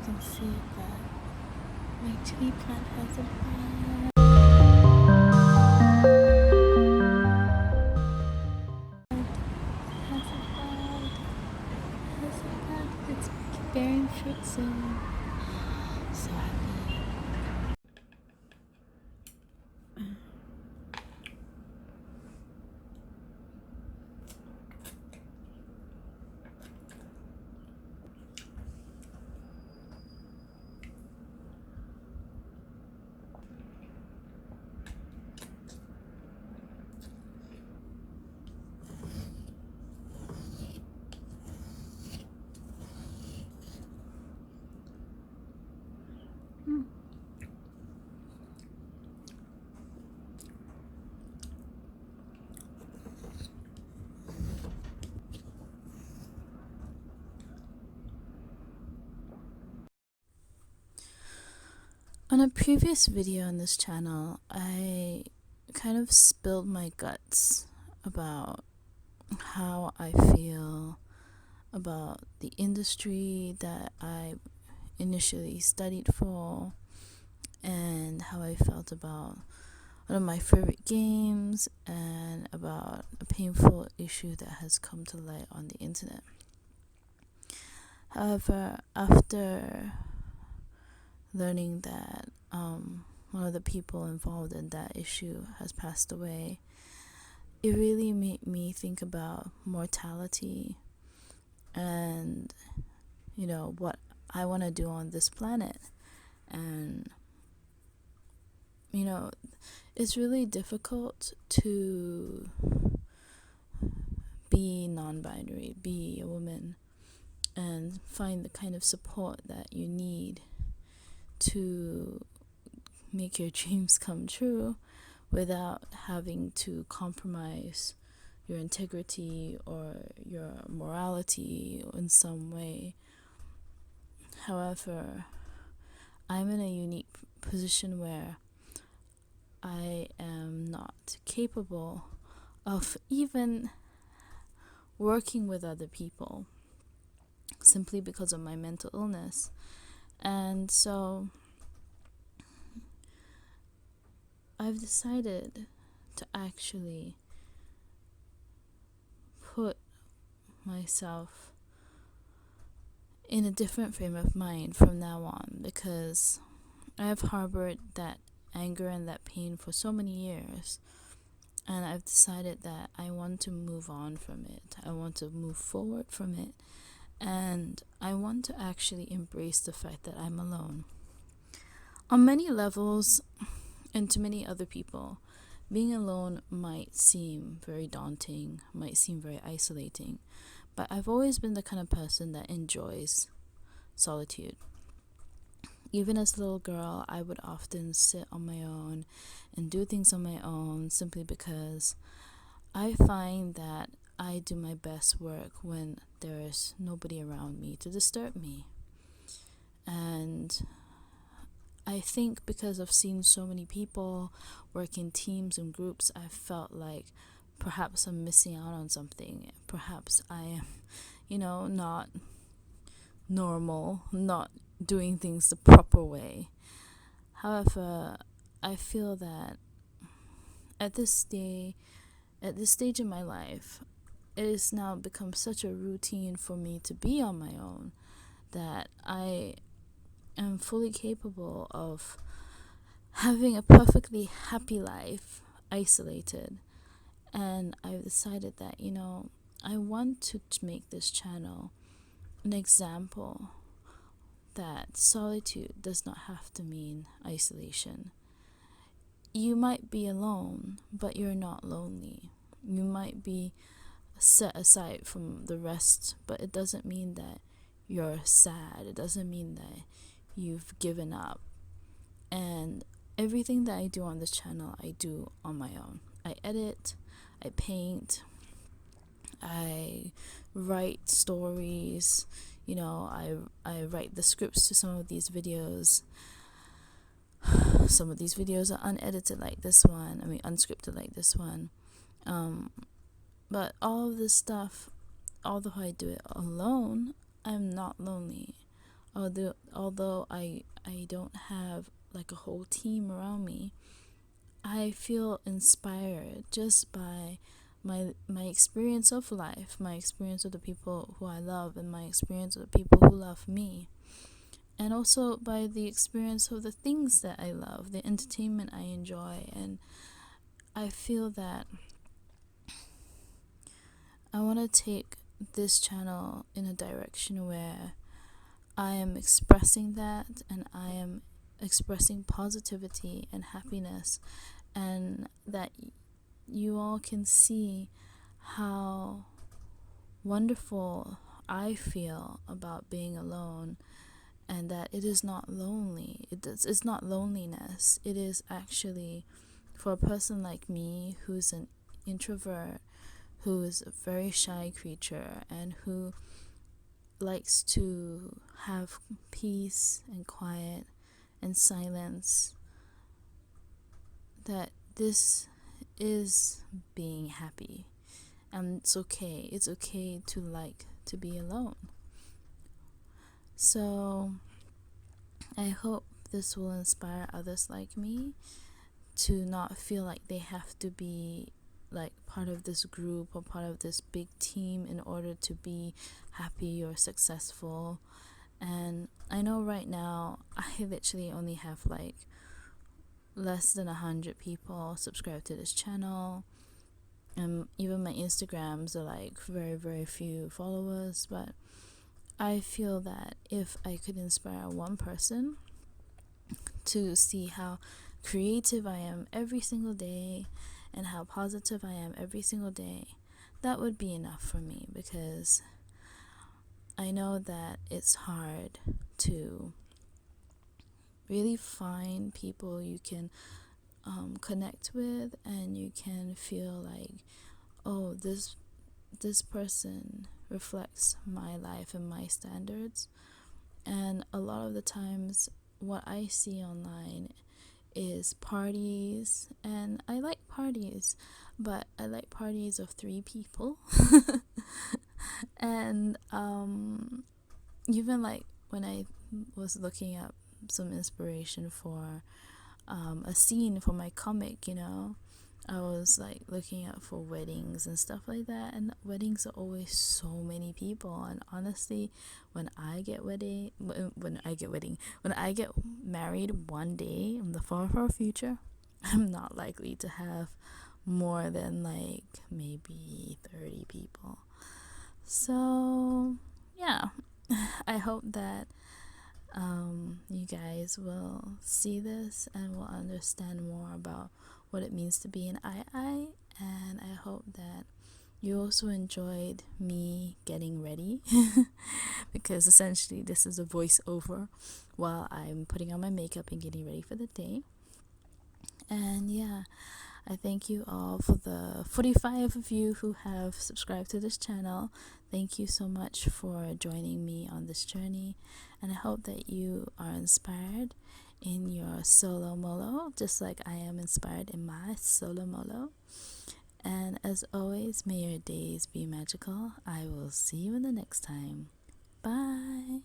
can see that my tree plant has a bud. It's bearing fruit soon. So happy. On a previous video on this channel, I kind of spilled my guts about how I feel about the industry that I initially studied for, and how I felt about one of my favorite games, and about a painful issue that has come to light on the internet. However, after learning that one of the people involved in that issue has passed away, it really made me think about mortality and, what I want to do on this planet. And, it's really difficult to be non-binary, be a woman, and find the kind of support that you need to make your dreams come true without having to compromise your integrity or your morality in some way. However, I'm in a unique position where I am not capable of even working with other people simply because of my mental illness. And so I've decided to actually put myself in a different frame of mind from now on, because I have harbored that anger and that pain for so many years, and I've decided that I want to move on from it. I want to move forward from it, and I want to actually embrace the fact that I'm alone. On many levels, and to many other people, being alone might seem very daunting, might seem very isolating, but I've always been the kind of person that enjoys solitude. Even as a little girl, I would often sit on my own and do things on my own, simply because I find that I do my best work when there is nobody around me to disturb me. And I think because I've seen so many people work in teams and groups, I felt like perhaps I'm missing out on something. Perhaps I am, not normal, not doing things the proper way. However, I feel that at this stage in my life, it has now become such a routine for me to be on my own that I am fully capable of having a perfectly happy life isolated. And I've decided that, I want to make this channel an example that solitude does not have to mean isolation. You might be alone, but you're not lonely. You might be set aside from the rest, but it doesn't mean that you're sad. It doesn't mean that you've given up. And everything that I do on this channel, I do on my own. I edit, I paint, I write stories, I write the scripts to some of these videos. Some of these videos are unscripted like this one. But all of this stuff, although I do it alone, I'm not lonely. Although I don't have like a whole team around me, I feel inspired just by my experience of life, my experience of the people who I love, and my experience of the people who love me. And also by the experience of the things that I love, the entertainment I enjoy. And I feel that I want to take this channel in a direction where I am expressing that, and I am expressing positivity and happiness, and that you all can see how wonderful I feel about being alone, and that it is not lonely. It's not loneliness. It is actually, for a person like me who's an introvert, who is a very shy creature, and who likes to have peace and quiet and silence, that this is being happy. And it's okay. It's okay to like to be alone. So I hope this will inspire others like me to not feel like they have to be like part of this group or part of this big team in order to be happy or successful. And I know right now I literally only have like less than 100 people subscribed to this channel, and even my Instagrams are like very, very few followers. But I feel that if I could inspire one person to see how creative I am every single day and how positive I am every single day, that would be enough for me, because I know that it's hard to really find people you can connect with, and you can feel like, oh, this person reflects my life and my standards. And a lot of the times what I see online is parties, and I like parties, but I like parties of 3 people. And even like when I was looking up some inspiration for a scene for my comic, I was like looking out for weddings and stuff like that, and weddings are always so many people. And honestly, when I get married one day in the far far future, I'm not likely to have more than like maybe 30 people. So yeah, I hope that you guys will see this and will understand more about what it means to be an II. And I hope that you also enjoyed me getting ready, because essentially this is a voiceover while I'm putting on my makeup and getting ready for the day. And yeah, I thank you all for the 45 of you who have subscribed to this channel. Thank you so much for joining me on this journey, and I hope that you are inspired in your solo molo, just like I am inspired in my solo molo. And as always, may your days be magical. I will see you in the next time. Bye.